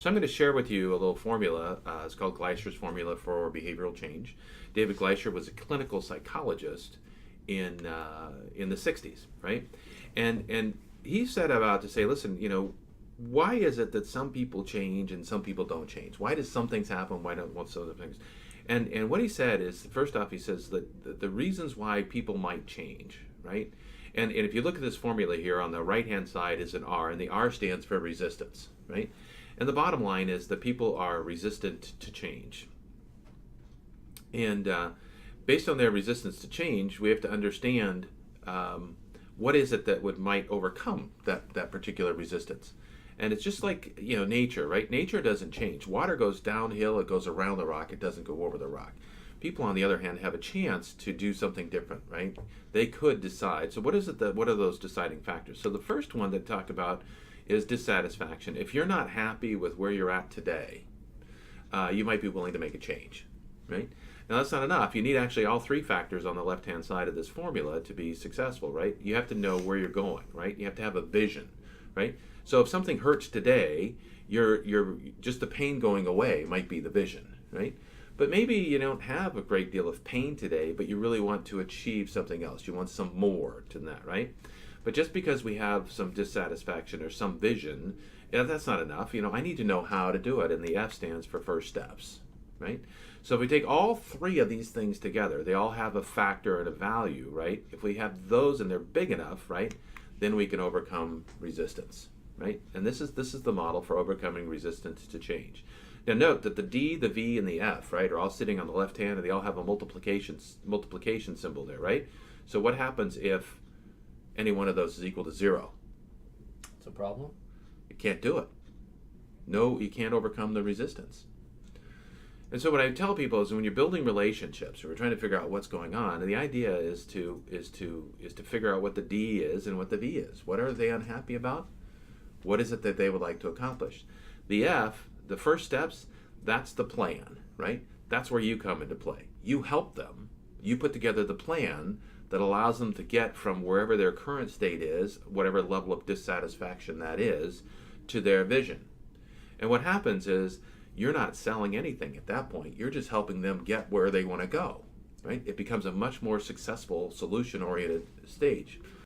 So I'm going to share with you a little formula. It's called Gleicher's formula for behavioral change. David Gleicher was a clinical psychologist in the 60s, right? And he set about to say, listen, why is it that some people change and some people don't change? Why does some things happen? Why don't some other things? And what he said is, first off, he says that the reasons why people might change, right? And if you look at this formula here, on the right-hand side is an R, and the R stands for resistance, right? And the bottom line is that people are resistant to change. And based on their resistance to change, we have to understand what is it that might overcome that particular resistance. And it's just like, nature, right? Nature doesn't change. Water goes downhill, it goes around the rock, it doesn't go over the rock. People, on the other hand, have a chance to do something different, right? They could decide. So what are those deciding factors? So the first one that talked about is dissatisfaction. If you're not happy with where you're at today, you might be willing to make a change, right? Now, that's not enough. You need actually all three factors on the left-hand side of this formula to be successful, right? You have to know where you're going, right? You have to have a vision, right? So if something hurts today, you're just the pain going away might be the vision, right? But maybe you don't have a great deal of pain today, but you really want to achieve something else. You want some more to that, right? But just because we have some dissatisfaction or some vision, that's not enough. I need to know how to do it, and the F stands for first steps, right? So if we take all three of these things together, they all have a factor and a value, right? If we have those and they're big enough, right, then we can overcome resistance, right? And this is the model for overcoming resistance to change. Now note that the D, the V, and the F, right, are all sitting on the left hand, and they all have a multiplication symbol there, right? So what happens if any one of those is equal to 0? It's a problem. You can't do it. No, you can't overcome the resistance. And so what I tell people is, when you're building relationships, or we're trying to figure out what's going on, and the idea is to figure out what the D is and what the V is. What are they unhappy about? What is it that they would like to accomplish? The F, the first steps, that's the plan, right? That's where you come into play. You help them. You put together the plan that allows them to get from wherever their current state is, whatever level of dissatisfaction that is, to their vision. And what happens is, you're not selling anything at that point. You're just helping them get where they want to go, right? It becomes a much more successful, solution-oriented stage.